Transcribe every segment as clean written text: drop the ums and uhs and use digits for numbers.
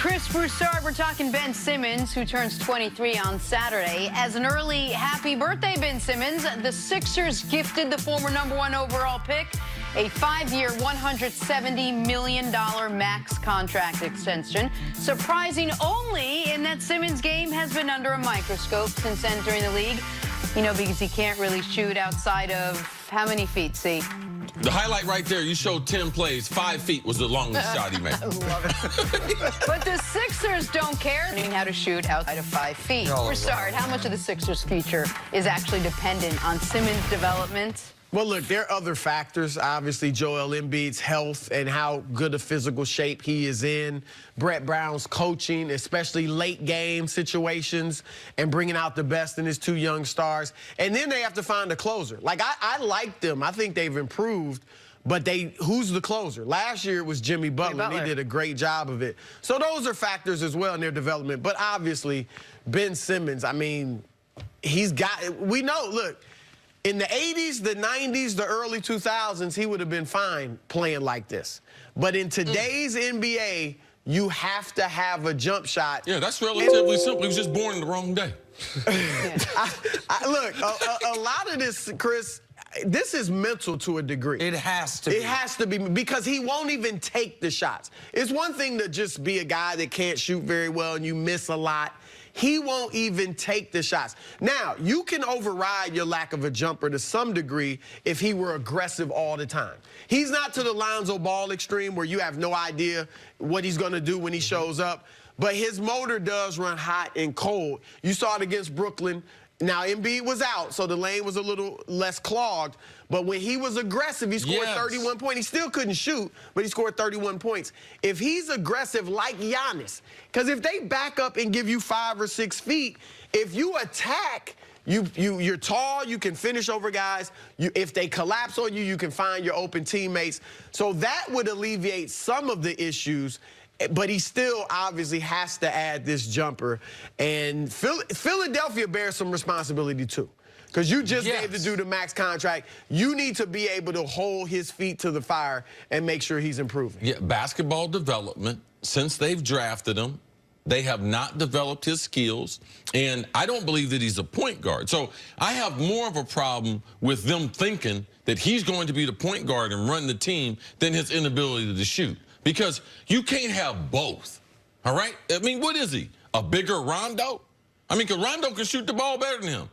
Chris Broussard, we're talking Ben Simmons, who turns 23 on Saturday. As an early happy birthday, Ben Simmons, the Sixers gifted the former #1 overall pick a 5-year, $170 million max contract extension. Surprising only in that Simmons' game has been under a microscope since entering the league. You know, because he can't really shoot outside of how many feet, see? The highlight right there, you showed 10 plays. 5 feet was the longest shot he made. I love it. But the Sixers don't care how to shoot outside of 5 feet. Broussard, how much of the Sixers' future is actually dependent on Simmons' development? Well, look, there are other factors. Obviously, Joel Embiid's health and how good a physical shape he is in. Brett Brown's coaching, especially late game situations and bringing out the best in his 2 young stars. And then they have to find a closer. Like, I like them. I think they've improved. But who's the closer? Last year it was Jimmy Butler. And he did a great job of it. So those are factors as well in their development. But obviously, Ben Simmons, I mean, we know, look, in the 80s, the 90s, the early 2000s, he would have been fine playing like this. But in today's NBA, you have to have a jump shot. Yeah, that's relatively simple. He was just born the wrong day. Look, a lot of this, Chris, this is mental to a degree. It has to be. It has to be, because he won't even take the shots. It's one thing to just be a guy that can't shoot very well and you miss a lot. He won't even take the shots. Now, you can override your lack of a jumper to some degree if he were aggressive all the time. He's not to the Lonzo Ball extreme where you have no idea what he's going to do when he shows up, but his motor does run hot and cold. You saw it against Brooklyn. Now, Embiid was out, so the lane was a little less clogged. But when he was aggressive, he scored 31 points. He still couldn't shoot, but he scored 31 points. If he's aggressive like Giannis, because if they back up and give you 5 or 6 feet, if you attack, you're tall, you can finish over guys. If they collapse on you, you can find your open teammates. So that would alleviate some of the issues. But he still obviously has to add this jumper. And Philadelphia bears some responsibility, too. Because you just gave the dude a max contract. You need to be able to hold his feet to the fire and make sure he's improving. Yeah, basketball development, since they've drafted him, they have not developed his skills. And I don't believe that he's a point guard. So I have more of a problem with them thinking that he's going to be the point guard and run the team than his inability to shoot. Because you can't have both, all right? I mean, what is he, a bigger Rondo? I mean, because Rondo can shoot the ball better than him.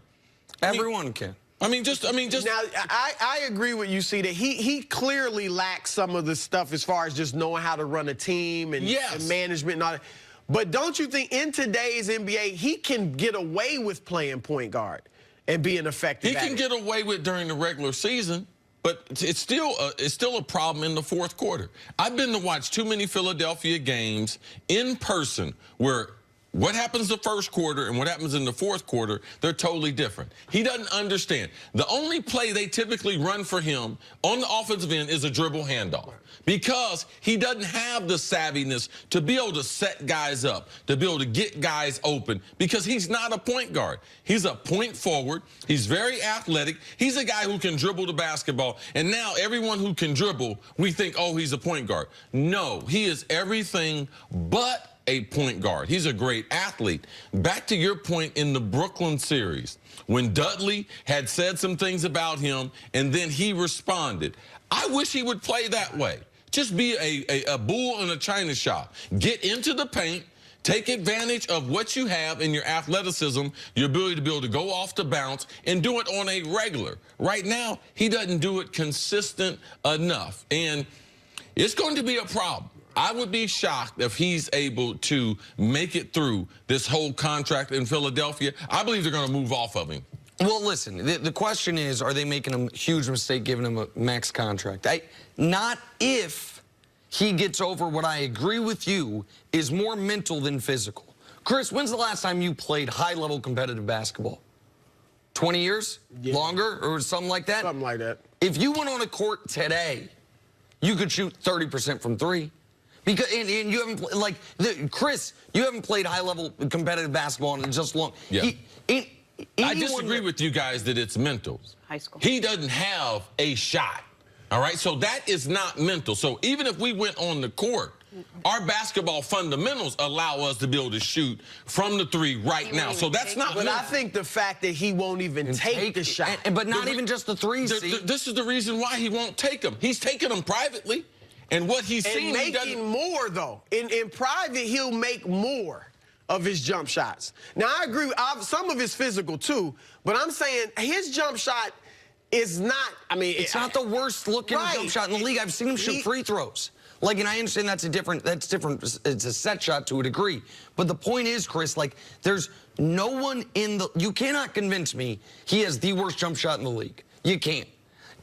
Everyone can. I mean, just. Now, I agree with you, see, that he clearly lacks some of the stuff as far as just knowing how to run a team and management and all that. But don't you think in today's NBA, he can get away with playing point guard and being effective? He can get away with during the regular season. But it's still a problem in the fourth quarter. I've been to watch too many Philadelphia games in person where what happens the first quarter and what happens in the fourth quarter, they're totally different. He doesn't understand. The only play they typically run for him on the offensive end is a dribble handoff because he doesn't have the savviness to be able to set guys up, to be able to get guys open, because he's not a point guard. He's a point forward. He's very athletic. He's a guy who can dribble the basketball. And now everyone who can dribble, we think, oh, he's a point guard. No, he is everything but a point guard. He's a great athlete. Back to your point in the Brooklyn series, when Dudley had said some things about him and then he responded. I wish he would play that way. Just be a bull in a china shop. Get into the paint, take advantage of what you have in your athleticism, your ability to be able to go off the bounce and do it on a regular. Right now, he doesn't do it consistent enough, and it's going to be a problem. I would be shocked if he's able to make it through this whole contract in Philadelphia. I believe they're going to move off of him. Well, listen, the question is, are they making a huge mistake giving him a max contract? Not if he gets over what I agree with you is more mental than physical. Chris, when's the last time you played high-level competitive basketball? 20 years? Yeah. Longer? Or something like that? Something like that. If you went on a court today, you could shoot 30% from 3. Because, and you haven't, like, Chris, you haven't played high-level competitive basketball in just long. Yeah. I disagree with you guys that it's mental. High school. He doesn't have a shot, all right? So that is not mental. So even if we went on the court our basketball fundamentals allow us to be able to shoot from the three right now. So that's not. But I think the fact that he won't even take the shot. But not even just the threes. This is the reason why he won't take them. He's taking them privately. And what he's seen, making more, though. In private, he'll make more of his jump shots. Now, I agree. Some of it's physical, too. But I'm saying his jump shot is not, I mean. It's not the worst looking jump shot in the league. I've seen him shoot free throws. Like, and I understand that's different. It's a set shot to a degree. But the point is, Chris, like, there's no one in the, you cannot convince me he has the worst jump shot in the league. You can't.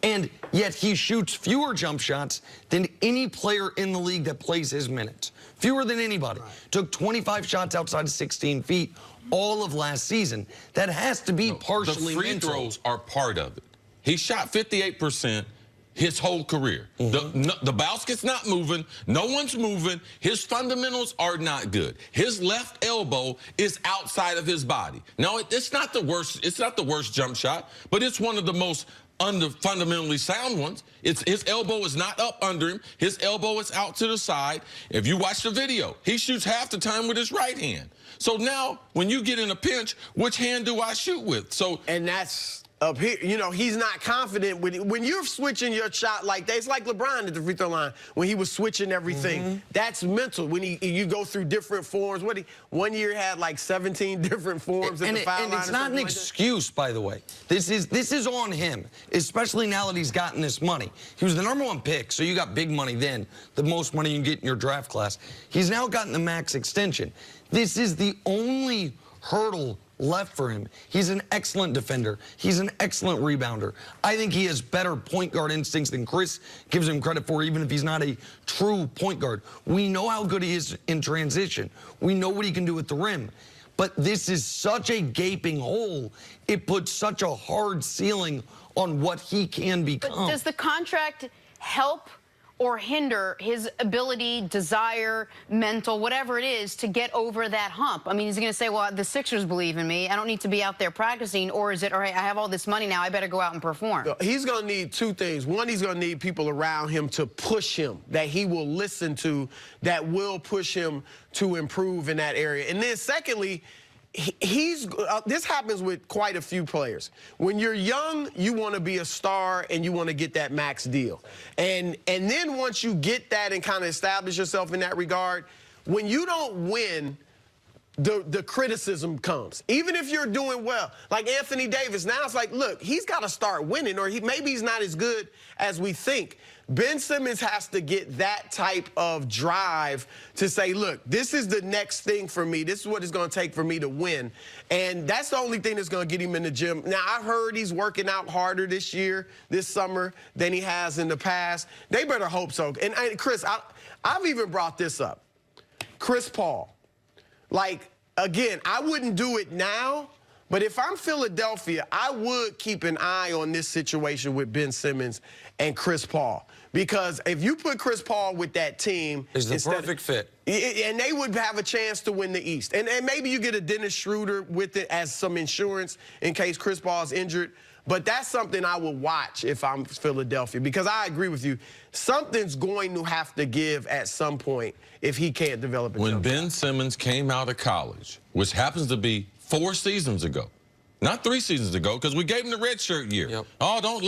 And yet he shoots fewer jump shots than any player in the league that plays his minutes. Fewer than anybody. Right. Took 25 shots outside of 16 feet all of last season. That has to be partially mental. The free throws are part of it. He shot 58% his whole career. The basket's not moving. No one's moving. His fundamentals are not good. His left elbow is outside of his body. Now, it's not the worst. It's not the worst jump shot, but it's one of the most fundamentally sound ones. His elbow is not up under him. His elbow is out to the side. If you watch the video, he shoots half the time with his right hand. So now, when you get in a pinch, which hand do I shoot with? So, and that's up here. You know, he's not confident when you're switching your shot like that. It's like LeBron at the free throw line when he was switching everything. That's mental. When you go through different forms. One year had like 17 different forms at the foul line. And it's not an excuse, by the way. This is on him, especially now that he's gotten this money. He was the #1 pick, so you got big money then, the most money you can get in your draft class. He's now gotten the max extension. This is the only hurdle left for him. He's an excellent defender. He's an excellent rebounder. I think he has better point guard instincts than Chris gives him credit for, even if he's not a true point guard. We know how good he is in transition. We know what he can do at the rim. But this is such a gaping hole. It puts such a hard ceiling on what he can become. But does the contract help or hinder his ability, desire, mental, whatever it is, to get over that hump? I mean, he's going to say, well, the Sixers believe in me. I don't need to be out there practicing. Or is it, all right, I have all this money now, I better go out and perform? He's going to need two things. One, he's going to need people around him to push him, that he will listen to, that will push him to improve in that area. And then secondly, this happens with quite a few players. When you're young, you want to be a star and you want to get that max deal. And then once you get that and kind of establish yourself in that regard, when you don't win, the criticism comes. Even if you're doing well. Like Anthony Davis, now it's like, look, he's got to start winning, or maybe he's not as good as we think. Ben Simmons has to get that type of drive to say, look, this is the next thing for me. This is what it's going to take for me to win. And that's the only thing that's going to get him in the gym. Now, I've heard he's working out harder this summer, than he has in the past. They better hope so. And Chris, I've even brought this up. Chris Paul. Like, again, I wouldn't do it now, but if I'm Philadelphia, I would keep an eye on this situation with Ben Simmons and Chris Paul. Because if you put Chris Paul with that team, it's the perfect fit. And they would have a chance to win the East. And maybe you get a Dennis Schroeder with it as some insurance in case Chris Paul is injured. But that's something I would watch if I'm Philadelphia, because I agree with you. Something's going to have to give at some point if he can't develop it. When Ben Simmons came out of college, which happens to be 4 seasons ago, not 3 seasons ago, because we gave him the redshirt year. Yep. Oh,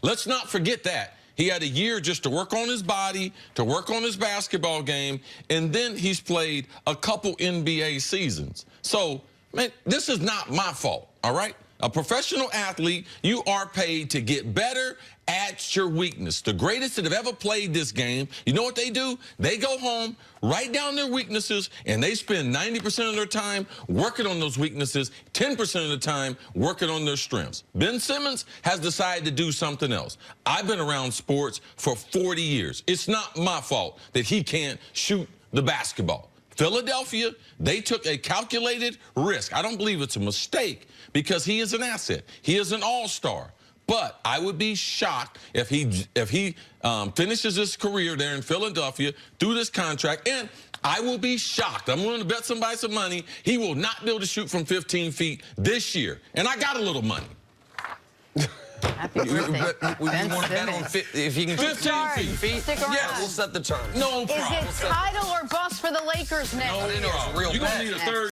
let's not forget that. He had a year just to work on his body, to work on his basketball game, and then he's played a couple NBA seasons. So, man, this is not my fault, all right? A professional athlete, you are paid to get better at your weakness. The greatest that have ever played this game, you know what they do? They go home, write down their weaknesses, and they spend 90% of their time working on those weaknesses, 10% of the time working on their strengths. Ben Simmons has decided to do something else. I've been around sports for 40 years. It's not my fault that he can't shoot the basketball. Philadelphia, they took a calculated risk. I don't believe it's a mistake because he is an asset. He is an all-star. But I would be shocked if he finishes his career there in Philadelphia through this contract. And I will be shocked. I'm willing to bet somebody some money. He will not be able to shoot from 15 feet this year. And I got a little money. Happy birthday, We Ben want to bet on Simmons. if he can 15 feet. Stick around. Yeah, we'll set the terms. No Is problem. it title or bust for the Lakers next? No year? It's a real You're going bet. to need a third